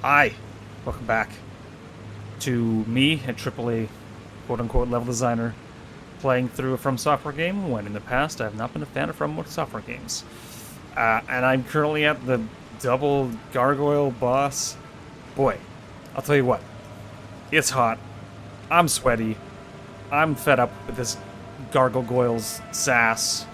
Hi, welcome back to me, a AAA quote-unquote level designer, playing through a From Software game when in the past I have not been a fan of From Software games. And I'm currently at the double gargoyle boss. Boy, I'll tell you what, it's hot, I'm sweaty, I'm fed up with this gargoyles sass.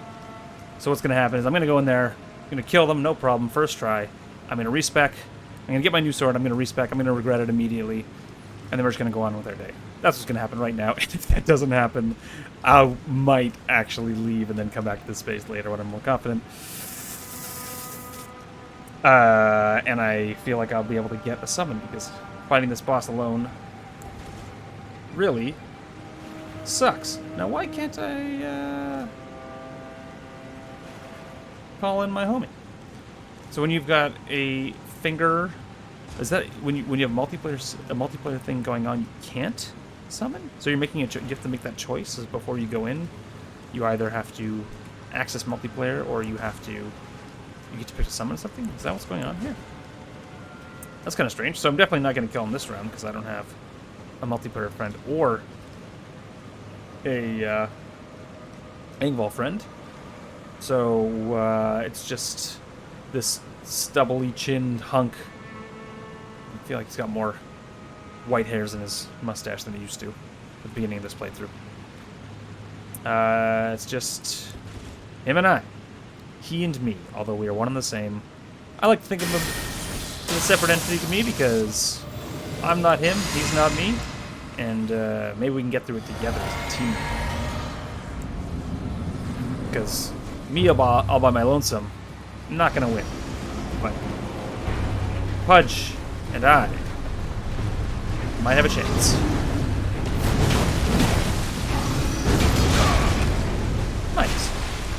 So what's going to happen is I'm going to go in there, I'm going to kill them, no problem, first try. I'm going to respec, I'm going to get my new sword, I'm going to respec, I'm going to regret it immediately, and then we're just going to go on with our day. That's what's going to happen right now, and if that doesn't happen, I might actually leave and then come back to this space later when I'm more confident. And I feel like I'll be able to get a summon, because fighting this boss alone really sucks. Now, why can't I call in my homie? So when you've got a finger, is that when you have a multiplayer thing going on, you can't summon? So you're making you have to make that choice before you go in. You either have to access multiplayer or you get to pick a summon or something. Is that what's going on here? That's kind of strange. So I'm definitely not going to kill him this round because I don't have a multiplayer friend or a Angval friend. So it's just this stubbly chinned hunk. I feel like he's got more white hairs in his mustache than he used to at the beginning of this playthrough. It's just him and I. He and me, although we are one and the same. I like to think of him as a separate entity to me because I'm not him, he's not me, and maybe we can get through it together as a team. Because me all by my lonesome, I'm not going to win. But Pudge and I might have a chance.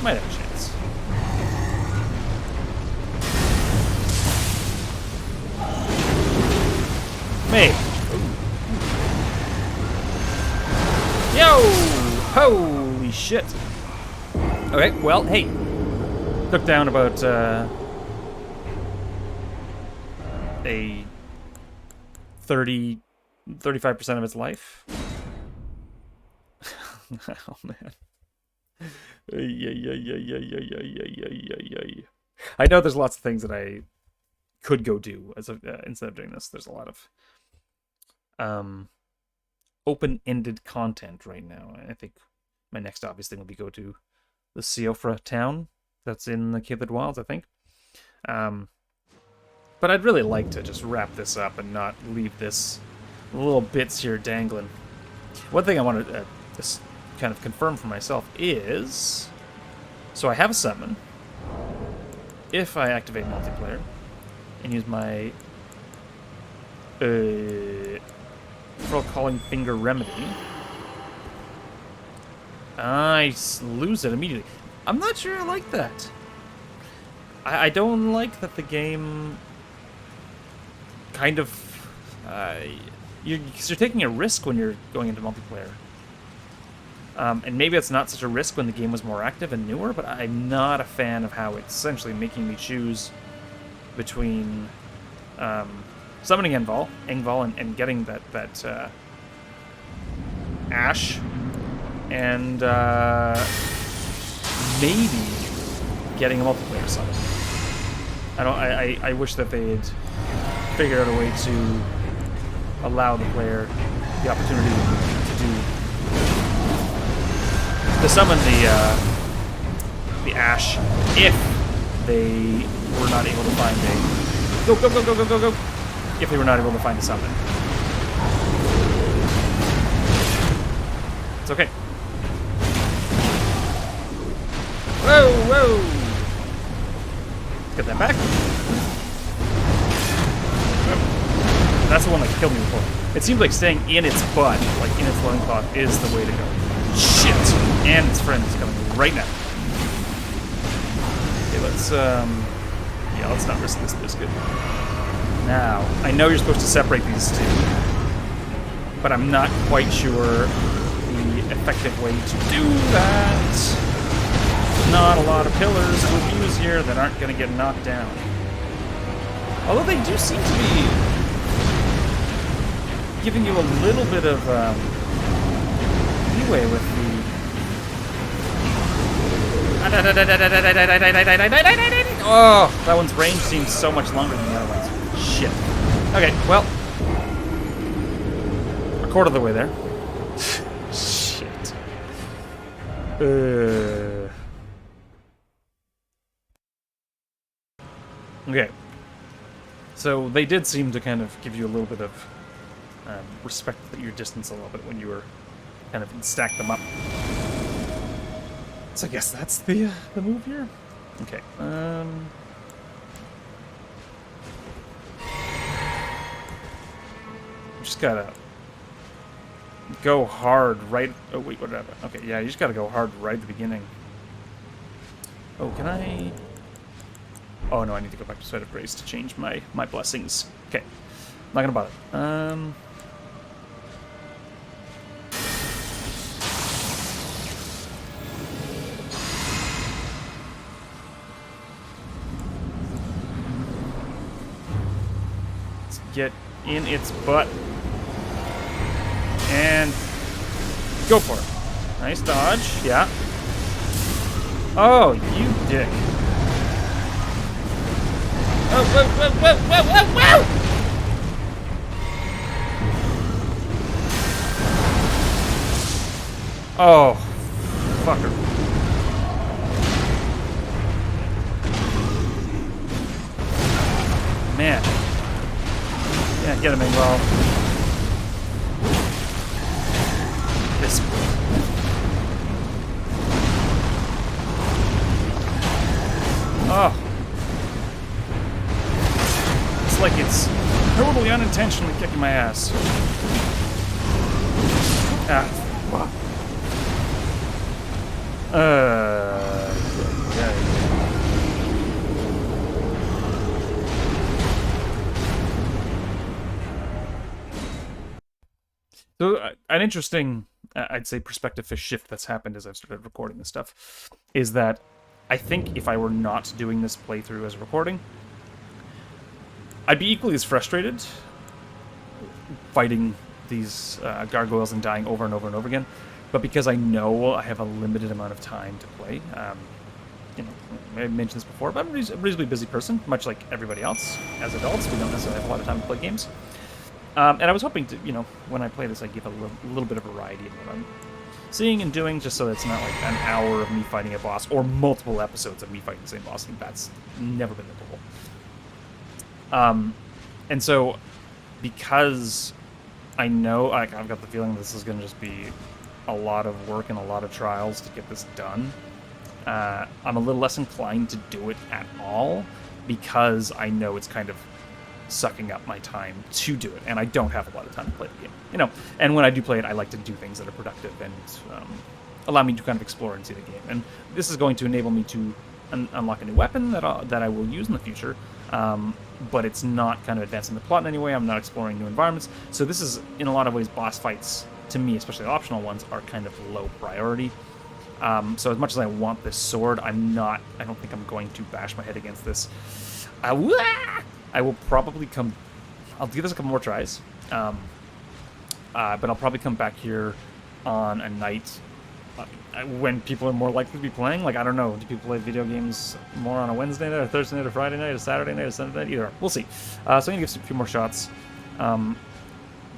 Might have a chance. Maybe. Yo! Holy shit. Okay, well, hey. Took down about a 35% of its life. Oh, man. I know there's lots of things that I could go do instead of doing this. There's a lot of open-ended content right now. I think my next obvious thing will be go to the Siofra town that's in the Caelid Wilds, I think. But I'd really like to just wrap this up and not leave this little bits here dangling. One thing I want to just kind of confirm for myself is... So I have a summon. If I activate multiplayer and use my Pearl Calling Finger Remedy, I lose it immediately. I'm not sure I like that. I don't like that the game kind of... you're taking a risk when you're going into multiplayer. And maybe it's not such a risk when the game was more active and newer, but I'm not a fan of how it's essentially making me choose between summoning Engval and getting that Ash, and maybe getting a multiplayer summon. I wish that they had figured out a way to allow the player the opportunity to summon the Ash if they were not able to find a go. If they were not able to find a summon. It's okay. Whoa! Let's get that back. That's the one that killed me before. It seems like staying in its butt, like in its loincloth, is the way to go. Shit! And its friend is coming right now. Okay, let's not risk this biscuit. Now, I know you're supposed to separate these two, but I'm not quite sure the effective way to do that. Not a lot of pillars to use here that aren't going to get knocked down. Although they do seem to be giving you a little bit of leeway with the... Oh, that one's range seems so much longer than the other one's. Shit. Okay, well, a quarter of the way there. Shit. Okay. So they did seem to kind of give you a little bit of respect your distance a little bit when you were kind of stack them up. So I guess that's the move here. Okay. Just gotta go hard right. Oh wait, what happened? Okay, yeah, you just gotta go hard right at the beginning. Oh, can I? Oh no, I need to go back to Sweat of Grace to change my blessings. Okay, not gonna bother. Let's get in its butt and go for it. Nice dodge, yeah. Oh, you dick. Oh, whoa, whoa, whoa, whoa, whoa, whoa! Oh, fucker. Man. Yeah, get him in well. This. Oh. Like it's totally unintentionally kicking my ass. Ah. Yeah. So an interesting, I'd say, perspective shift that's happened as I've started recording this stuff is that I think if I were not doing this playthrough as a recording, I'd be equally as frustrated fighting these gargoyles and dying over and over and over again, but because I know I have a limited amount of time to play, you know, I mentioned this before, but I'm a reasonably busy person, much like everybody else. As adults, we don't necessarily have a lot of time to play games. And I was hoping to, you know, when I play this, I give a little bit of variety in what I'm seeing and doing, just so that it's not like an hour of me fighting a boss or multiple episodes of me fighting the same boss. I think that's never been the goal. And so, because I know, like, I've got the feeling this is going to just be a lot of work and a lot of trials to get this done, I'm a little less inclined to do it at all, because I know it's kind of sucking up my time to do it, and I don't have a lot of time to play the game, you know. And when I do play it, I like to do things that are productive and allow me to kind of explore and see the game. And this is going to enable me to unlock a new weapon that I will use in the future. But it's not kind of advancing the plot in any way. I'm not exploring new environments. So this is, in a lot of ways, boss fights, to me, especially the optional ones, are kind of low priority. So as much as I want this sword, I don't think I'm going to bash my head against this. I will probably I'll give this a couple more tries. But I'll probably come back here on a night when people are more likely to be playing. Like, I don't know, do people play video games more on a Wednesday night, or Thursday night, or Friday night, or Saturday night, or Sunday night? Either. We'll see. So I'm gonna give a few more shots. Yeah,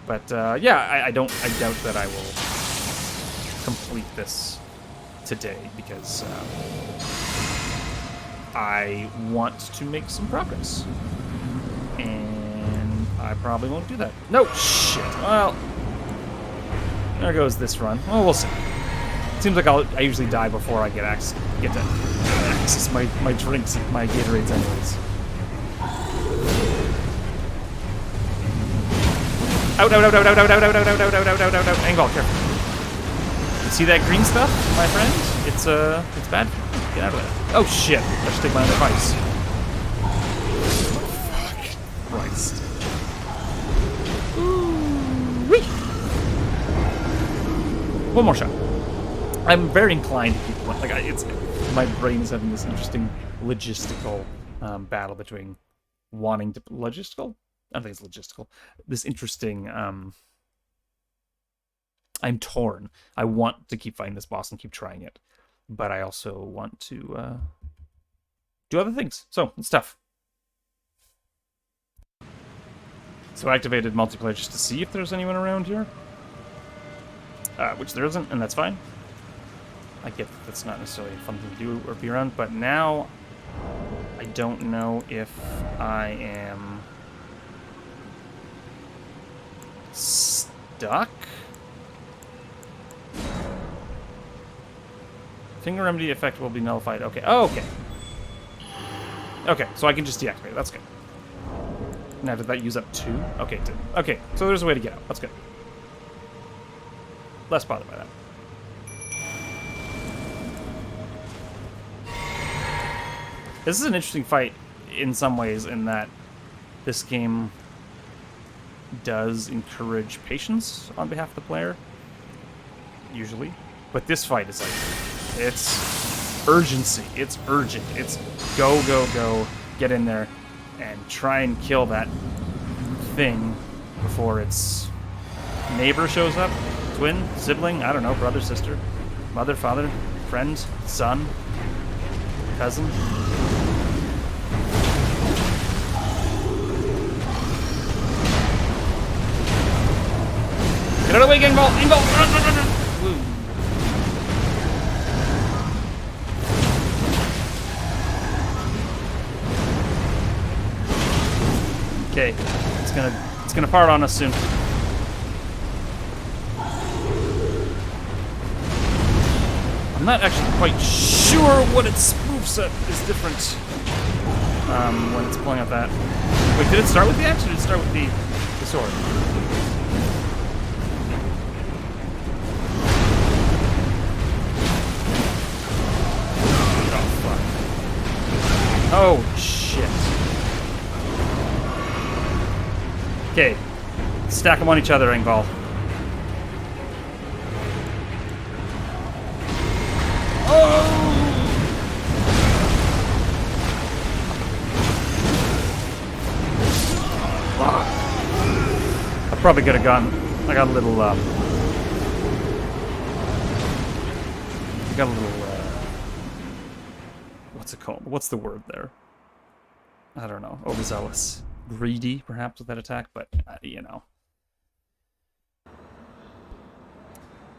I doubt that I will complete this today, because I want to make some progress, and I probably won't do that. No, shit. Well, there goes this run. Well, we'll see. Seems like I usually die before I get to access my drinks, my Gatorades, anyways. Out! Angle, careful. You see that green stuff, my friend? It's bad. Get out of there. Oh shit! I should take my own advice. Fuck Christ. Ooh-wee. One more shot. I'm very inclined to keep playing. Like, my brain is having this interesting logistical battle between wanting to logistical. I don't think it's logistical. This interesting I'm torn. I want to keep fighting this boss and keep trying it, but I also want to do other things. So it's tough. So I activated multiplayer just to see if there's anyone around here, which there isn't, and that's fine. I get that that's not necessarily a fun thing to do or be around, but now I don't know if I am stuck. Finger remedy effect will be nullified. Okay. Oh, okay. Okay, so I can just deactivate it. That's good. Now, did that use up 2? Okay, it did. Okay, so there's a way to get out. That's good. Less bothered by that. This is an interesting fight in some ways, in that this game does encourage patience on behalf of the player, usually. But this fight is like, it's urgency. It's urgent. It's go, go, go, get in there, and try and kill that thing before its neighbor shows up. Twin, sibling, I don't know, brother, sister, mother, father, friend, son, cousin. Get out of the way, gang ball! Gang ball! Run, run, run, run. Woo. Okay, it's gonna fart on us soon. I'm not actually quite sure what its moveset is different when it's pulling out that. Wait, did it start with the axe or did it start with the sword? Oh, shit. Okay. Stack them on each other, Engvall. Oh! I probably could have gone. I got a little, what's it called? What's the word there? I don't know. Overzealous. Greedy, perhaps, with that attack, but, you know.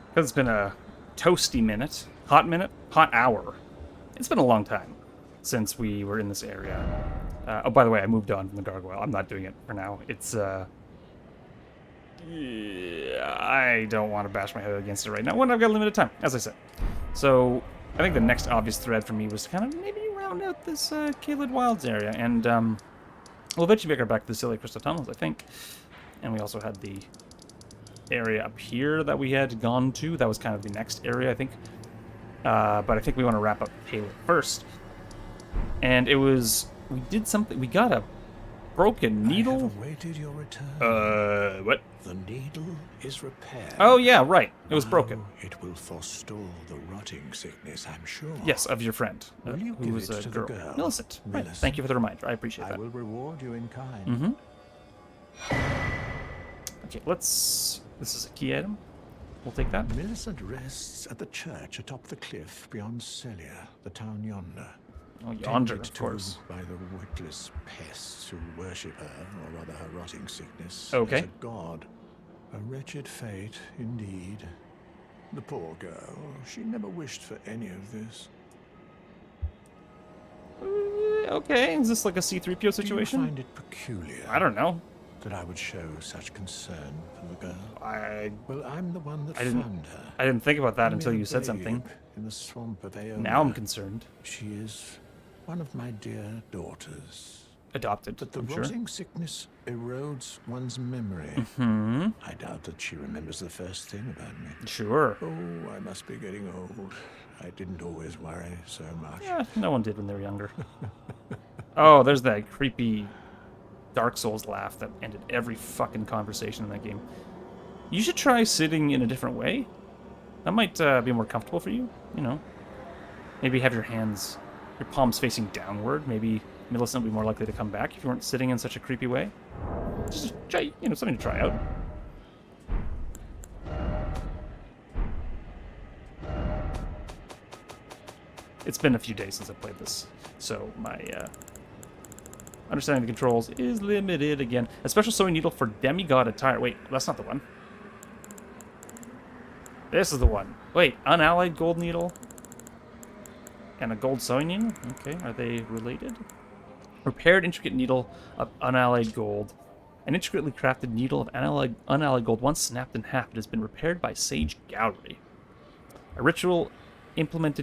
Because it's been a toasty minute. Hot hour. It's been a long time since we were in this area. Oh, by the way, I moved on from the gargoyle. I'm not doing it for now. It's, I don't want to bash my head against it right now when I've got limited time, as I said. So, I think the next obvious thread for me was to kind of maybe round out this Caelid Wilds area, and we'll eventually make our back to the Selia Crystal Tunnels, I think. And we also had the area up here that we had gone to. That was kind of the next area, I think. But I think we want to wrap up Caelid first. And it was... We did something... We got a broken needle. I have awaited your return. What? The needle is repaired. Oh, yeah, right. It was broken. It will forestall the rotting sickness, I'm sure. Yes, of your friend, Will you who give was it a to girl. the girl? Millicent. Right. Millicent. Thank you for the reminder. I appreciate I that. will reward you in kind. Okay, let's... This is a key item. We'll take that. Millicent rests at the church atop the cliff beyond Selia, the town yonder. Oh, yonder, Tended of course. to by the witless pests who worship her, or rather her rotting sickness, Okay. as a god. A wretched fate, indeed. The poor girl, she never wished for any of this. Okay, is this like a C-3PO situation? Do you find it peculiar I don't know. that I would show such concern for the girl? Well, I'm the one that I didn't- found her. I didn't think about that Only until a you said babe something. In the swamp of Aeon. Now I'm concerned. She is one of my dear daughters. Adopted, But the I'm sure. rotting sickness erodes one's memory. Hmm. I doubt that she remembers the first thing about me. Sure. Oh, I must be getting old. I didn't always worry so much. Yeah, no one did when they were younger. Oh, there's that creepy Dark Souls laugh that ended every fucking conversation in that game. You should try sitting in a different way. That might be more comfortable for you, you know. Maybe have your palms facing downward. Maybe Millicent would be more likely to come back if you weren't sitting in such a creepy way. Just try, something to try out. It's been a few days since I played this, so my understanding of the controls is limited again. A special sewing needle for demigod attire. Wait, that's not the one. This is the one. Wait, unallied gold needle and a gold sewing needle? Okay, are they related? Repaired intricate needle of unallied gold. An intricately crafted needle of unallied gold once snapped in half. It has been repaired by Sage Gallery. A ritual implement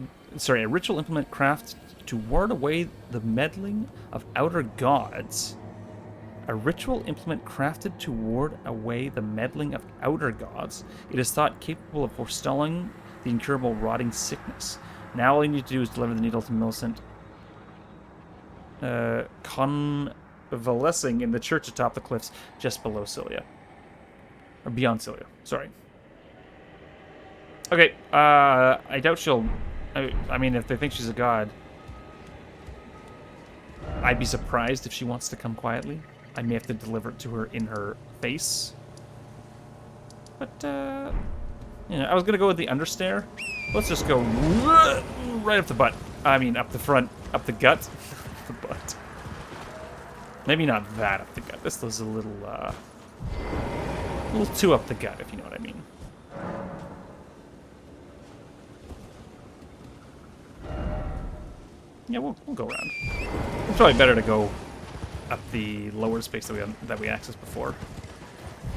craft to ward away the meddling of outer gods. A ritual implement crafted to ward away the meddling of outer gods. It is thought capable of forestalling the incurable rotting sickness. Now all you need to do is deliver the needle to Millicent, convalescing in the church atop the cliffs just below Selia. Or beyond Selia, sorry. Okay, I doubt she'll... I mean, if they think she's a god, I'd be surprised if she wants to come quietly. I may have to deliver it to her in her face. But, you know, I was going to go with the understair. Let's just go right up the butt. I mean, up the front, up the gut. The butt. Maybe not that up the gut. This was a little too up the gut, if you know what I mean. Yeah, we'll go around. It's probably better to go up the lower space that we accessed before.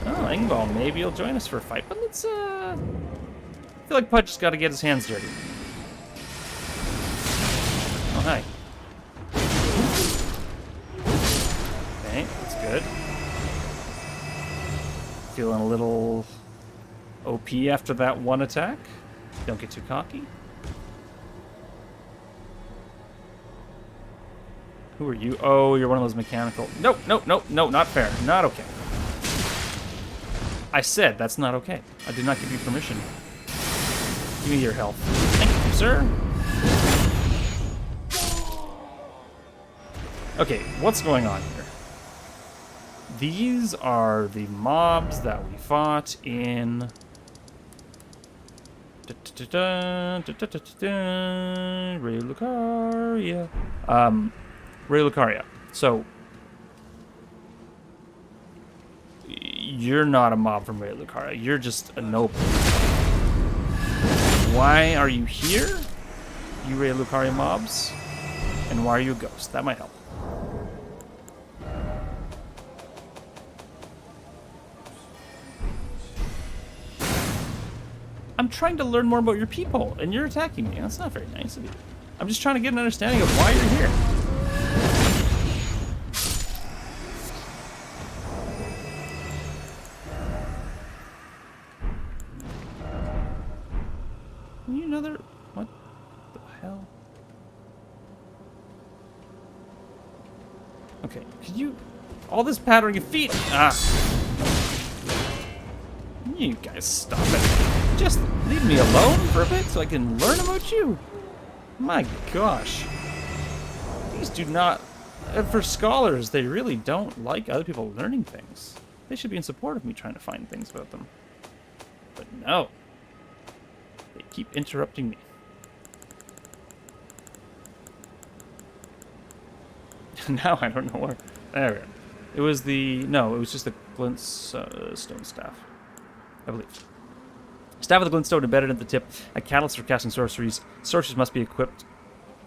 Oh, Engball, maybe he'll join us for a fight, but let's, I feel like Pudge has got to get his hands dirty. Oh, hi. Okay, that's good. Feeling a little OP after that one attack. Don't get too cocky. Who are you? Oh, you're one of those mechanical... Nope, nope, nope, nope, not fair. Not okay. I said that's not okay. I did not give you permission. Give me your health. Thank you, sir. Okay, what's going on here? These are the mobs that we fought in... Ray Lucaria. Ray Lucaria. So, you're not a mob from Ray Lucaria. You're just a noble. Why are you here, you Ray Lucaria mobs? And why are you a ghost? That might help. I'm trying to learn more about your people, and you're attacking me. That's not very nice of you. I'm just trying to get an understanding of why you're here. You another... What the hell? Okay, can you... All this pattering of feet... Ah! You guys stop it. Just leave me alone for a bit so I can learn about you. My gosh. These do not... For scholars, they really don't like other people learning things. They should be in support of me trying to find things about them. But no. They keep interrupting me. Now I don't know where. There we go. It was the... No, it was just the glintstone staff, I believe. Staff with the glintstone embedded at the tip. A catalyst for casting sorceries. Sorceries must be equipped...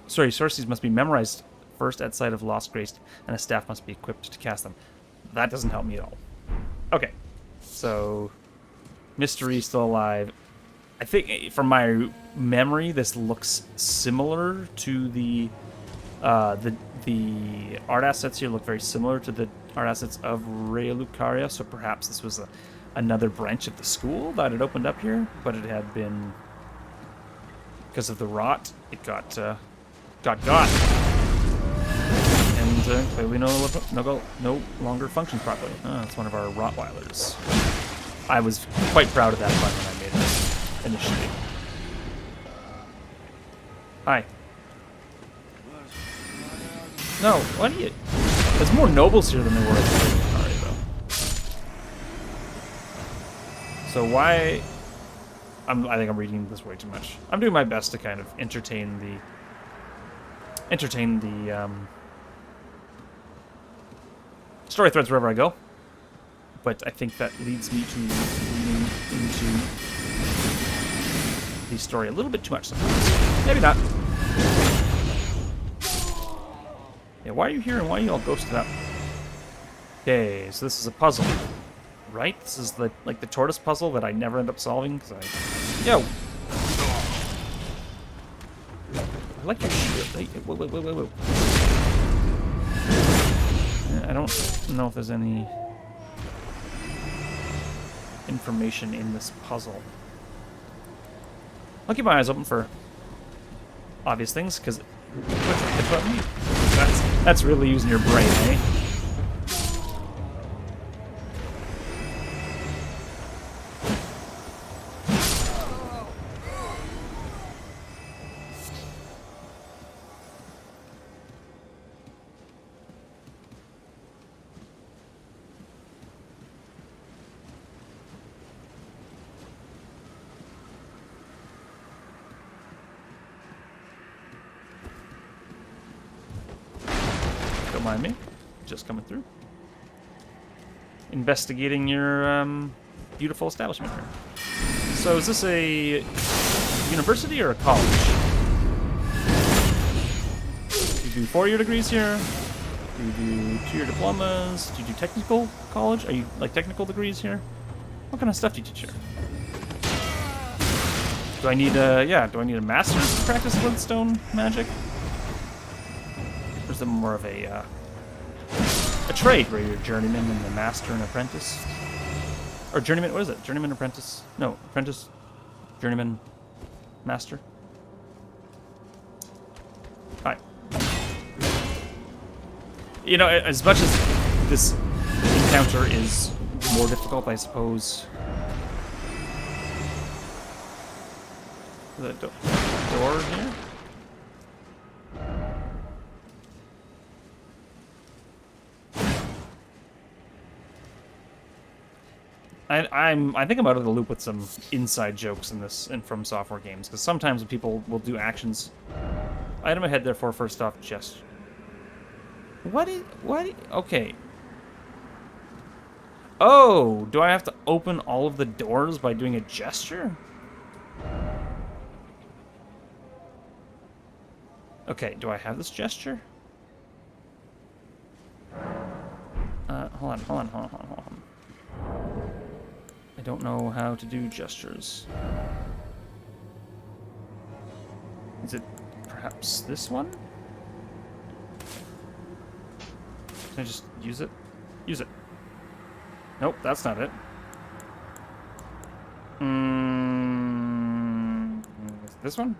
Sorry, sorceries must be memorized first at sight of Lost Grace, and a staff must be equipped to cast them. That doesn't help me at all. Okay. So... Mystery still alive. I think, from my memory, this looks similar to the art assets here look very similar to the art assets of Ray Lucaria, so perhaps this was another branch of the school that had opened up here, but it had been, because of the rot, it got. And clearly no longer functions properly. Oh, it's one of our Rottweilers. I was quite proud of that fun when I made it initially. Hi. No, what are you... There's more nobles here than there were at the Atari, though. So why... I think I'm reading this way too much. I'm doing my best to kind of entertain entertain the story threads wherever I go. But I think that leads me to leaning into the story a little bit too much sometimes. Maybe not. Yeah, why are you here and why are you all ghosted up? Okay, so this is a puzzle, right? This is the like the tortoise puzzle that I never end up solving because I... Yo! I like your shield. Hey, whoa. I don't know if there's any information in this puzzle. I'll keep my eyes open for obvious things, because that's really using your brain, eh? Don't mind me. Just coming through. Investigating your beautiful establishment here. So is this a university or a college? Do you do 4-year degrees here? Do you do 2-year diplomas? Do you do technical college? Are you like technical degrees here? What kind of stuff do you teach here? Do I need a master's to practice Flintstone magic? Or is it more of a trade where you're journeyman and the master and apprentice? Or journeyman, what is it? Journeyman, apprentice? No, apprentice, journeyman, master? Hi. You know, as much as this encounter is more difficult, I suppose. The door here? I think I'm out of the loop with some inside jokes in this and from software games, because sometimes when people will do actions. Item ahead, therefore, first off, gesture. What? Okay. Oh, do I have to open all of the doors by doing a gesture? Okay, do I have this gesture? Hold on. I don't know how to do gestures. Is it perhaps this one? Can I just use it? Use it. Nope, that's not it. This one?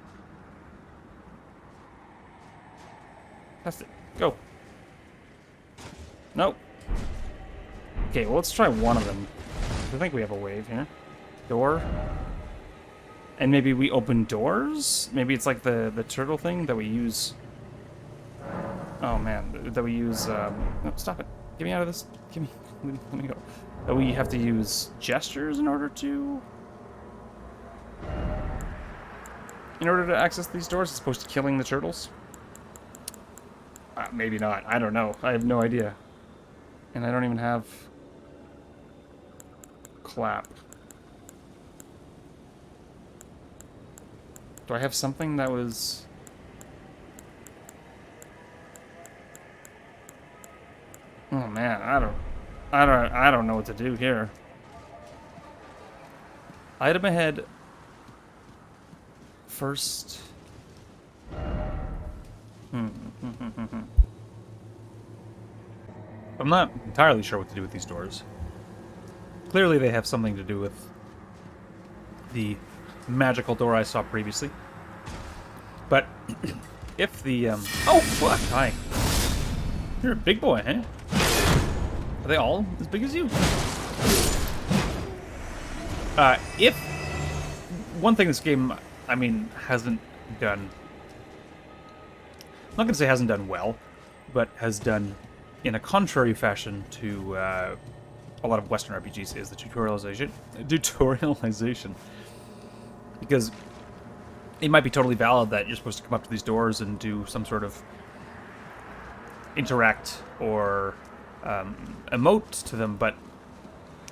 Test it. Go. Nope. Okay, well, let's try one of them. I think we have a wave here. Door. And maybe we open doors? Maybe it's like the turtle thing that we use. Oh, man. That we use... No, stop it. Get me out of this. Let me go. That we have to use gestures in order to... access these doors as opposed to killing the turtles? Maybe not. I don't know. I have no idea. And I don't even have... clap. Do I have something that was... Oh man, I don't know what to do here. Item ahead. First. I'm not entirely sure what to do with these doors. Clearly they have something to do with the magical door I saw previously. But if the oh fuck, hi. You're a big boy, eh? Are they all as big as you? If one thing this game, I mean, hasn't done, I'm not gonna say hasn't done well, but has done in a contrary fashion to a lot of Western RPGs is the tutorialization. Because it might be totally valid that you're supposed to come up to these doors and do some sort of interact or emote to them, but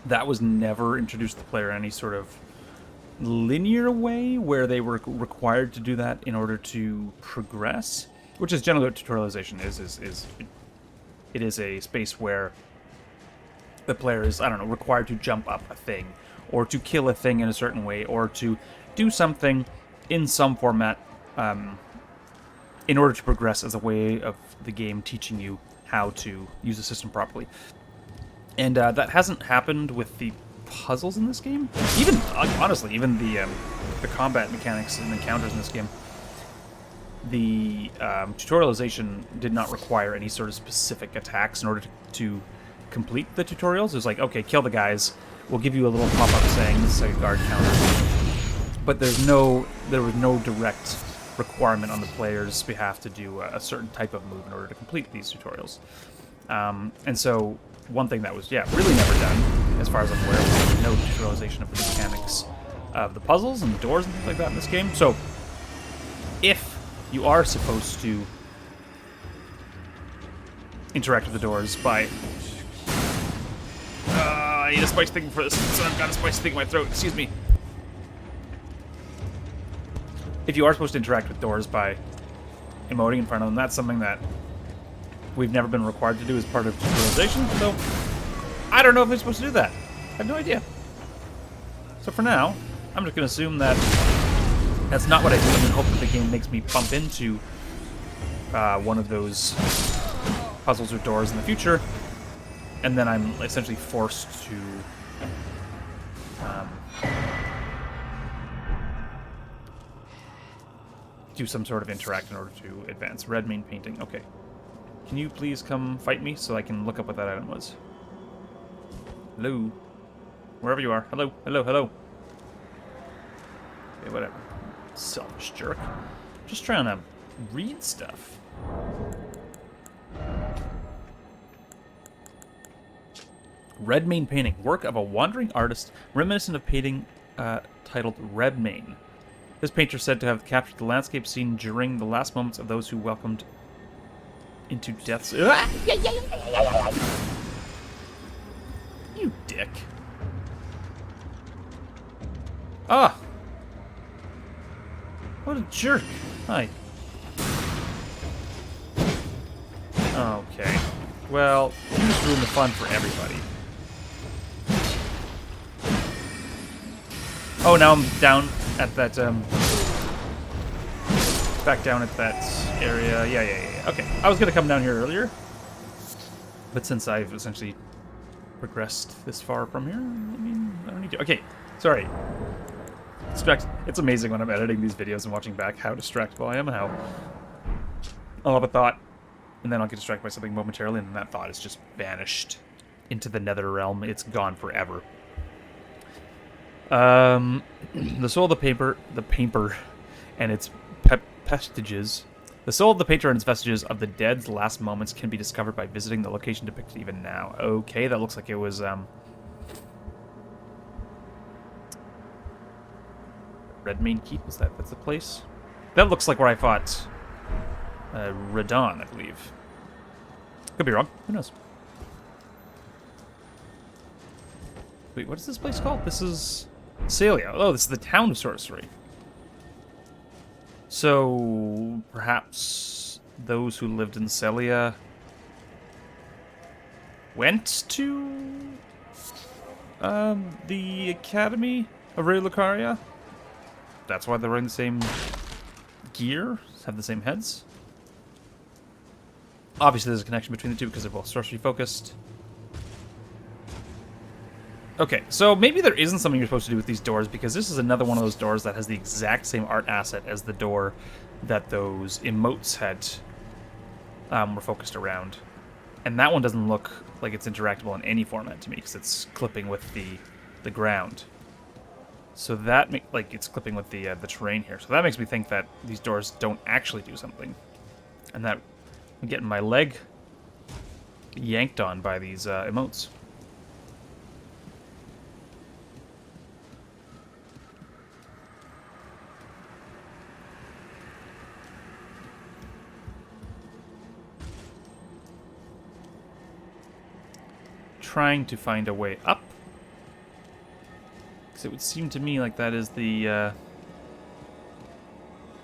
that was never introduced to the player in any sort of linear way where they were required to do that in order to progress, which is generally what tutorialization is it is a space where the player is, I don't know, required to jump up a thing, or to kill a thing in a certain way, or to do something in some format in order to progress as a way of the game teaching you how to use the system properly. And that hasn't happened with the puzzles in this game. Even, honestly, even the combat mechanics and encounters in this game, the tutorialization did not require any sort of specific attacks in order to complete the tutorials. It was like, okay, kill the guys. We'll give you a little pop-up saying this is a guard counter. But there was no direct requirement on the player's behalf to do a certain type of move in order to complete these tutorials. And so one thing that was, really never done, as far as I'm aware, was no tutorialization of the mechanics of the puzzles and doors and things like that in this game. So if you are supposed to interact with the doors by... I need a spice thing for this, so I've got a spice thing in my throat, excuse me. If you are supposed to interact with doors by emoting in front of them, that's something that we've never been required to do as part of tutorialization, so I don't know if they're supposed to do that. I have no idea. So for now, I'm just going to assume that that's not what I do, and then hope that the game makes me bump into one of those puzzles or doors in the future, and then I'm essentially forced to do some sort of interact in order to advance. Red main painting. Okay. Can you please come fight me so I can look up what that item was? Hello? Wherever you are. Hello? Hello? Hello? Okay, whatever. Selfish jerk. Just trying to read stuff. Red Mane painting. Work of a wandering artist reminiscent of painting titled Red Mane. This painter said to have captured the landscape scene during the last moments of those who welcomed into death's... You dick. Ah! What a jerk. Hi. Okay. Well, you just ruined the fun for everybody. Oh, now I'm down at that, back down at that area. Yeah. Okay. I was gonna come down here earlier, but since I've essentially progressed this far from here, I mean, I don't need to. Okay. Sorry. It's amazing when I'm editing these videos and watching back how distractible I am and how I'll have a thought, and then I'll get distracted by something momentarily, and then that thought is just vanished into the nether realm. It's gone forever. The soul of the painter and its vestiges. The soul of the painter and its vestiges of the dead's last moments can be discovered by visiting the location depicted even now. Okay, that looks like it was, Redmane Keep, that's the place? That looks like where I fought, Radon, I believe. Could be wrong, who knows? Wait, what is this place called? This is Selia. Oh, this is the town of sorcery. So, perhaps those who lived in Selia went to the Academy of Ray Lucaria? That's why they're wearing the same gear, have the same heads. Obviously, there's a connection between the two because they're both sorcery focused. Okay, so maybe there isn't something you're supposed to do with these doors, because this is another one of those doors that has the exact same art asset as the door that those emotes had were focused around. And that one doesn't look like it's interactable in any format to me, because it's clipping with the ground. So that, like, it's clipping with the terrain here. So that makes me think that these doors don't actually do something. And that I'm getting my leg yanked on by these emotes. trying to find a way up. Because it would seem to me like that is the...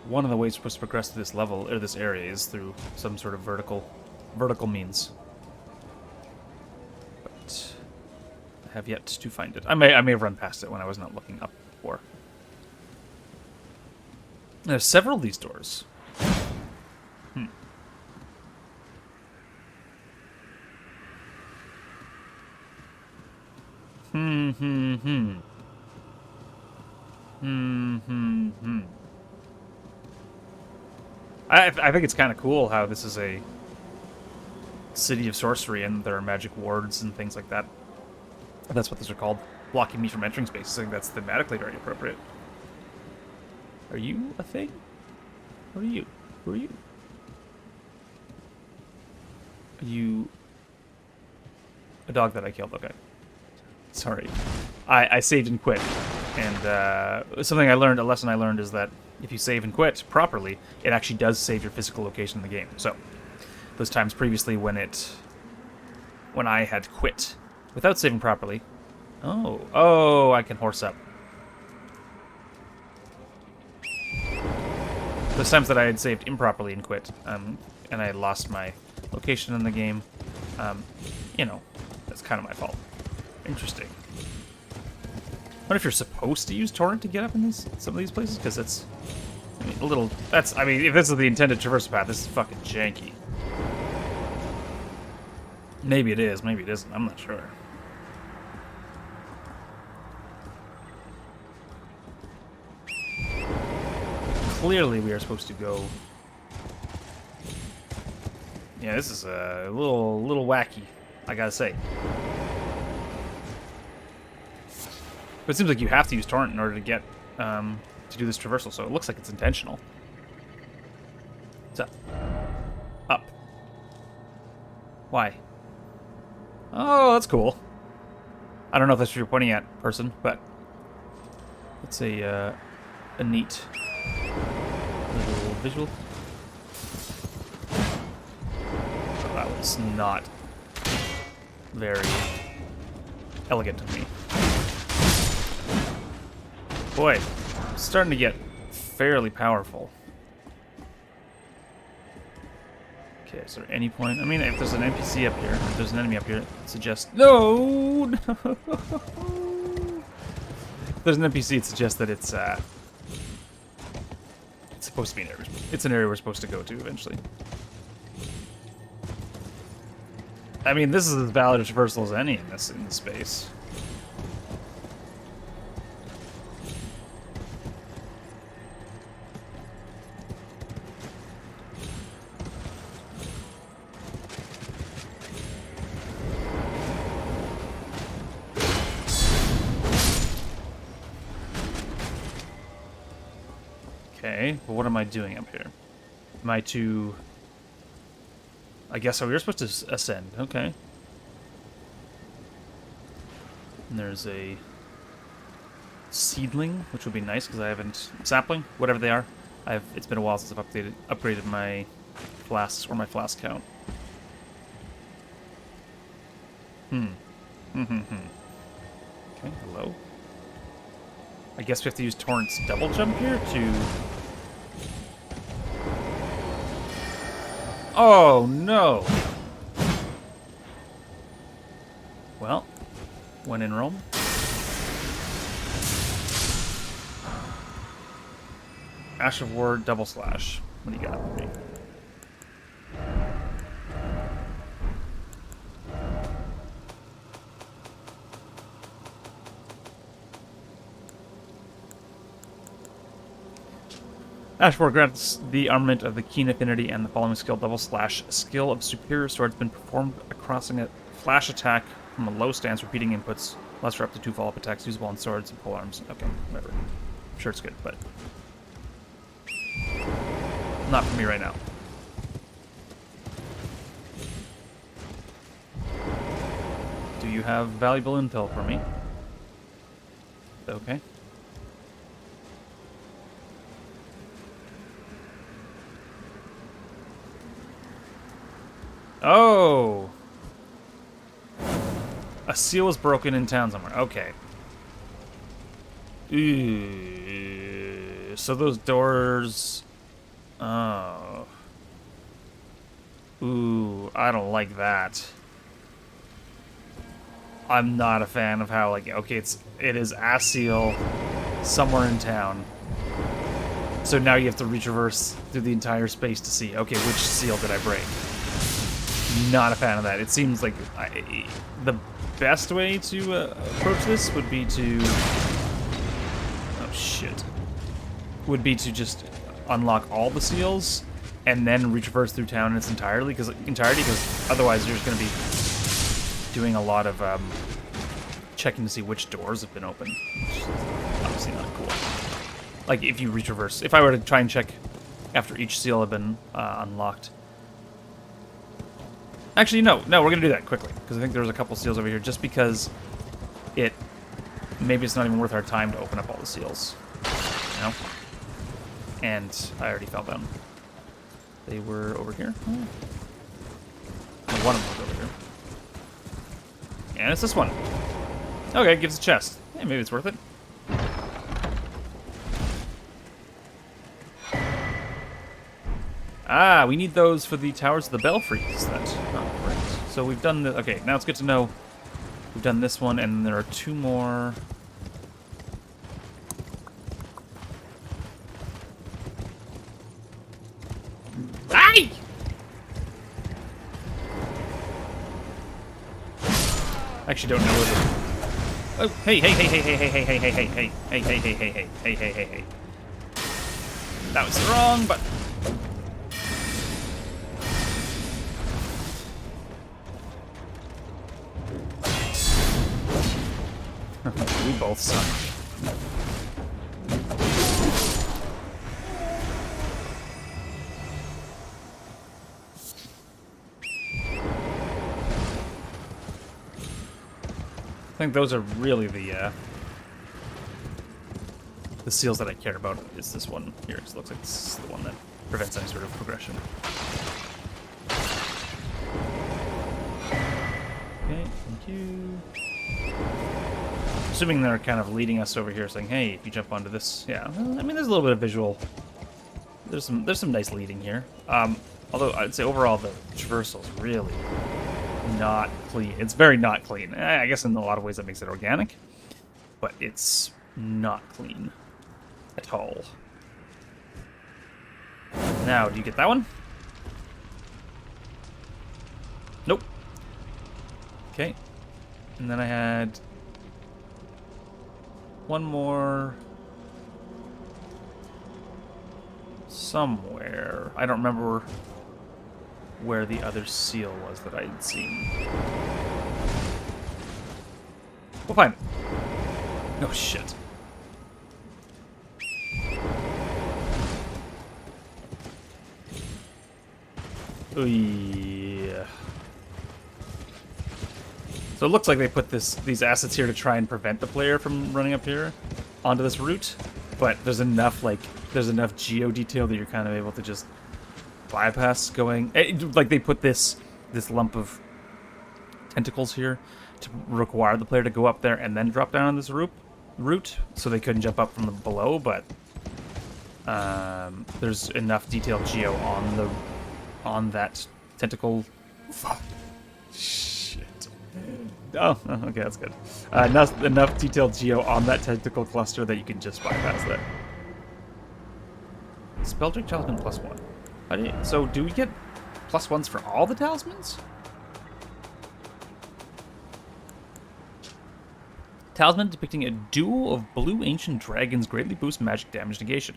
one of the ways we're supposed to progress to this level, or this area, is through some sort of vertical means. But I have yet to find it. I may have run past it when I was not looking up before. There's several of these doors. I think it's kind of cool how this is a city of sorcery and there are magic wards and things like that. That's what those are called. Blocking me from entering spaces. I think that's thematically very appropriate. Are you a thing? What are you? Who are you? Are you a dog that I killed? Okay. Sorry. I saved and quit. And something I learned, a lesson I learned is that if you save and quit properly, it actually does save your physical location in the game. So, those times previously when I had quit without saving properly. Oh, I can horse up. Those times that I had saved improperly and quit, and I had lost my location in the game, you know, that's kind of my fault. Interesting. What if you're supposed to use torrent to get up in some of these places? Because it's a little. If this is the intended traversal path, this is fucking janky. Maybe it is, maybe it isn't. I'm not sure. Clearly, we are supposed to go. Yeah, this is a little wacky, I gotta say. But it seems like you have to use torrent in order to get to do this traversal, so it looks like it's intentional. What's up? Up. Why? Oh, that's cool. I don't know if that's what you're pointing at, person, but it's a neat little visual. Oh, that was not very elegant of me. Boy, I'm starting to get fairly powerful. Okay, is there any point? I mean, if there's an NPC up here, if there's an enemy up here, it suggests... No! If there's an NPC, it suggests that it's supposed to be an area. It's an area we're supposed to go to eventually. I mean, this is as valid a traversal as any in this space. Okay, but what am I doing up here? Am I to... I guess so, we're supposed to ascend. Okay. And there's a seedling, which would be nice because I haven't... Sapling? Whatever they are. It's been a while since I've upgraded my flasks or my flask count. Okay, hello. I guess we have to use Torrent's double jump here to... Oh, no! Well, when in Rome. Ash of War, double slash. What do you got for me? Ash of War grants the armament of the Keen Affinity and the following skill, double slash. Skill of superior swords been performed crossing a flash attack from a low stance, repeating inputs, lasts for up to 2 follow-up attacks, usable on swords and polearms. Okay, whatever. I'm sure it's good, but not for me right now. Do you have valuable intel for me? Okay. Oh! A seal was broken in town somewhere. Okay. Ooh, so those doors... Oh. Ooh, I don't like that. I'm not a fan of how, like, okay, it is a seal somewhere in town. So now you have to retraverse through the entire space to see, okay, which seal did I break? Not a fan of that. It seems like the best way to approach this would be to... Oh, shit. Would be to just unlock all the seals and then retraverse through town in its entirety, because otherwise you're just going to be doing a lot of checking to see which doors have been opened, which is obviously not cool. Like, if you retraverse... If I were to try and check after each seal had been unlocked... Actually, no, we're going to do that quickly, because I think there's a couple seals over here, just because maybe it's not even worth our time to open up all the seals. You know? And I already fell down. They were over here? Oh. One of them was over here. And it's this one. Okay, it gives a chest. Yeah, maybe it's worth it. Ah, we need those for the Towers of the Belfries. That's not right. So we've done the... Okay, now it's good to know we've done this one, and there are two more... Aye! I actually don't know what it is. Oh, hey. That was the wrong button. We both suck. I think those are really the seals that I care about. Is this one here? It looks like this is the one that prevents any sort of progression. Okay, thank you. Assuming they're kind of leading us over here, saying, "Hey, if you jump onto this, yeah." Well, I mean, there's a little bit of visual. There's some nice leading here. Although I'd say overall the traversal is really not clean. It's very not clean. I guess in a lot of ways that makes it organic, but it's not clean at all. Now, do you get that one? Nope. Okay. And then I had one more somewhere. I don't remember where the other seal was that I had seen. We'll find it. Oh, shit. Oh, yeah. So it looks like they put these assets here to try and prevent the player from running up here onto this route, but there's enough geo detail that you're kind of able to just bypass going. Like they put this lump of tentacles here to require the player to go up there and then drop down on this route, so they couldn't jump up from the below. But there's enough detailed geo on that tentacle. Fuck. Shit. Oh, okay, that's good. Enough detailed geo on that tentacle cluster that you can just bypass that. Spelldrake Talisman +1. So do we get +1s for all the talismans? Talisman depicting a duo of blue ancient dragons greatly boosts magic damage negation.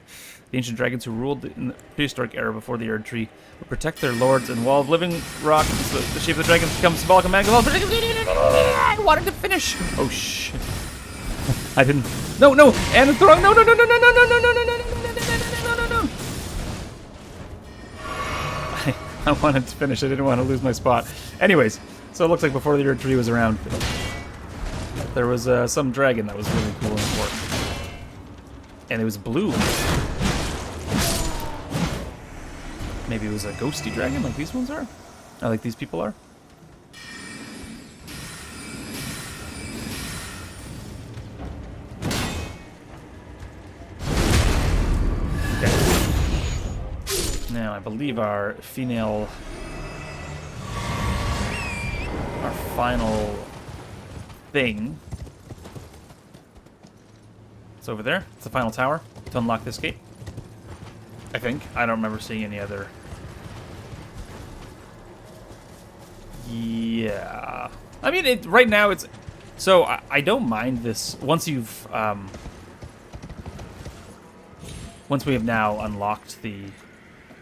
The ancient dragons who ruled in the prehistoric era before the Erd Tree would protect their lords and wall of living rock. So the shape of the dragons becomes symbolic of magical. I wanted to finish. Oh shit! I didn't. No, and it's wrong. No. I wanted to finish. I didn't want to lose my spot. Anyways, so it looks like before the Erd Tree was around, there was some dragon that was really cool and important. And it was blue. Maybe it was a ghosty dragon like these ones are? Like these people are? Now, I believe our final thing. It's over there. It's the final tower to unlock this gate. I think. I don't remember seeing any other. Yeah. I mean, right now it's... So, I don't mind this. Once you've... once we have now unlocked the...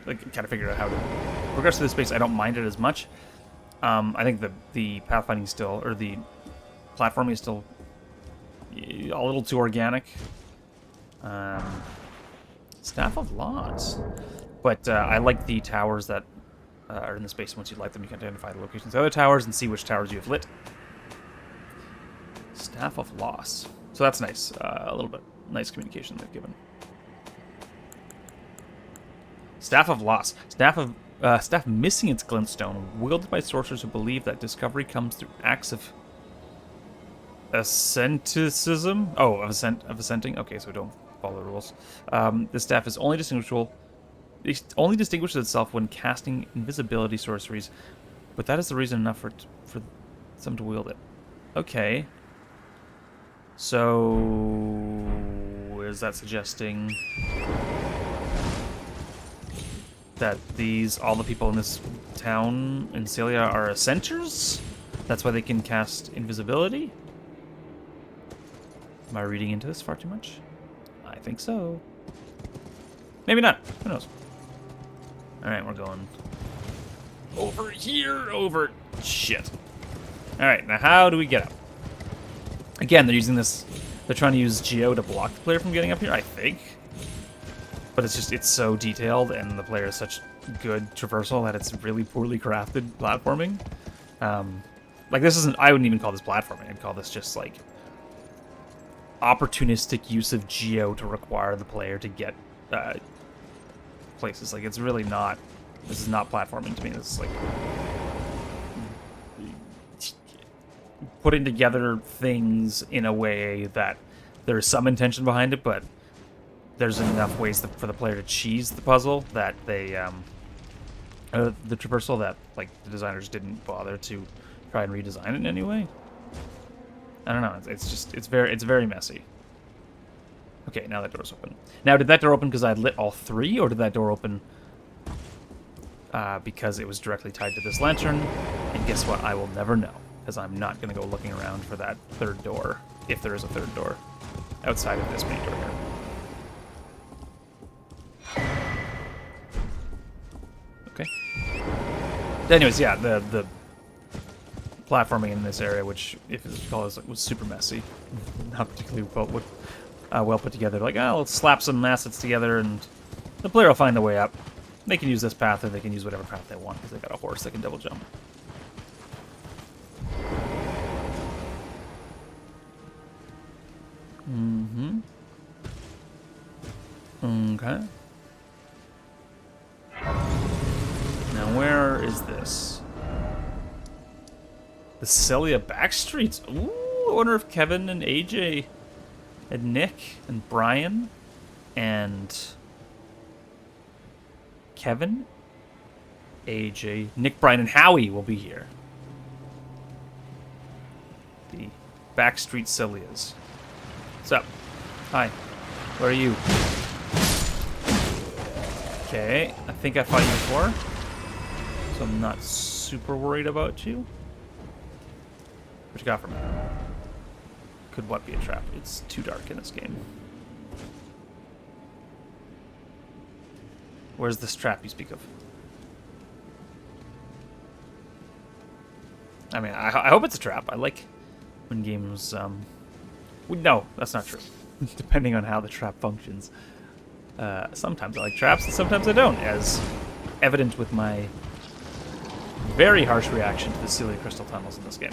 Like, kind of figured out how to progress through this space, I don't mind it as much. I think the pathfinding still... Or the platforming is still a little too organic. Staff of Loss. But I like the towers that are in the space. Once you light them, you can identify the locations of the other towers and see which towers you have lit. Staff of Loss. So that's nice. A little bit nice communication they've given. Staff of Loss. Staff missing its glintstone, wielded by sorcerers who believe that discovery comes through acts of asceticism. Oh, of ascenting. Okay, so don't follow the rules. This staff is only distinguishable. It only distinguishes itself when casting invisibility sorceries, but that is the reason enough for some to wield it. Okay. So is that suggesting that all the people in this town in Selia are ascenters? That's why they can cast invisibility? Am I reading into this far too much? I think so. Maybe not. Who knows? Alright, we're going over here, over... Shit. Alright, now how do we get up? Again, they're using this... They're trying to use Geo to block the player from getting up here, I think. But it's so detailed, and the player is such good traversal that it's really poorly crafted platforming. Like, this isn't... I wouldn't even call this platforming. I'd call this just, like... opportunistic use of Geo to require the player to get... places. Like, it's really not... This is not platforming to me. This is like putting together things in a way that there's some intention behind it, but there's enough ways for the player to cheese the puzzle that they the traversal that like the designers didn't bother to try and redesign it in any way. I don't know. It's very messy. Okay, now that door's open. Now, did that door open because I lit all three, or did that door open because it was directly tied to this lantern? And guess what? I will never know, because I'm not going to go looking around for that third door, if there is a third door, outside of this main door here. Okay. Anyways, yeah, the platforming in this area, which, if it's called, was super messy, not particularly well put together. Like, oh, let's slap some assets together, and the player will find the way up. They can use this path, or they can use whatever path they want, because they got a horse that can double jump. Mm-hmm. Okay. Now, where is this? The Selia backstreets. Ooh, I wonder if Kevin and AJ and Nick and Brian and Kevin, AJ, Nick, Brian, and Howie will be here. The backstreet Celias. What's up? Hi. Where are you? Okay, I think I fought you before, so I'm not super worried about you. What you got for me? Could what be a trap? It's too dark in this game. Where's this trap you speak of? I mean, I hope it's a trap. I like when games... No, that's not true. Depending on how the trap functions. Sometimes I like traps, and sometimes I don't, as evident with my very harsh reaction to the Selia crystal tunnels in this game.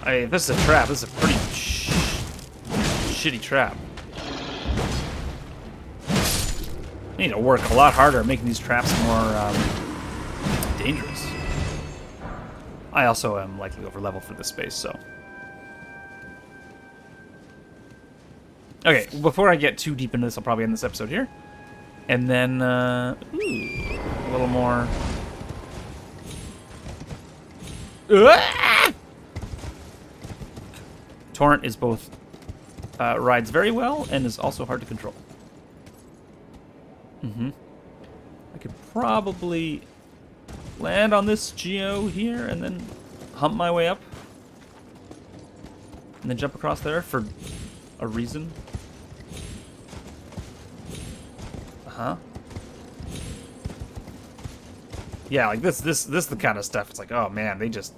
If this is a trap, this is a pretty shitty trap. I need to work a lot harder at making these traps more dangerous. I also am likely over level for this space, so. Okay, before I get too deep into this, I'll probably end this episode here. And then, a little more. Torrent is both, rides very well and is also hard to control. I could probably land on this geo here and then hump my way up. And then jump across there for a reason. Yeah, like this is the kind of stuff. It's like, oh man, they just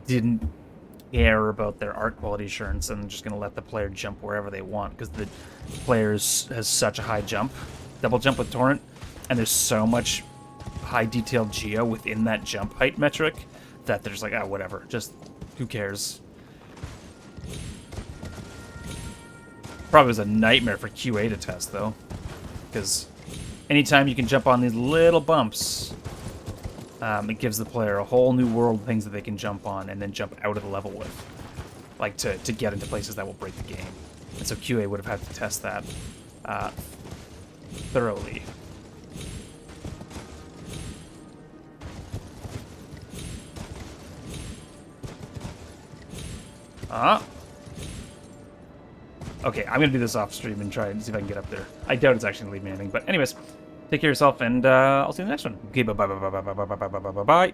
didn't care about their art quality assurance and just gonna let the player jump wherever they want because the player has such a high jump, double jump with Torrent, and there's so much high detailed geo within that jump height metric that they're just like, ah, whatever, just who cares. Probably was a nightmare for QA to test though, because anytime you can jump on these little bumps, it gives the player a whole new world of things that they can jump on and then jump out of the level with, like to get into places that will break the game. And so QA would have had to test that thoroughly. Okay, I'm gonna do this off stream and try and see if I can get up there. I doubt it's actually gonna leave me anything, but anyways, take care of yourself, and I'll see you in the next one. Okay, bye.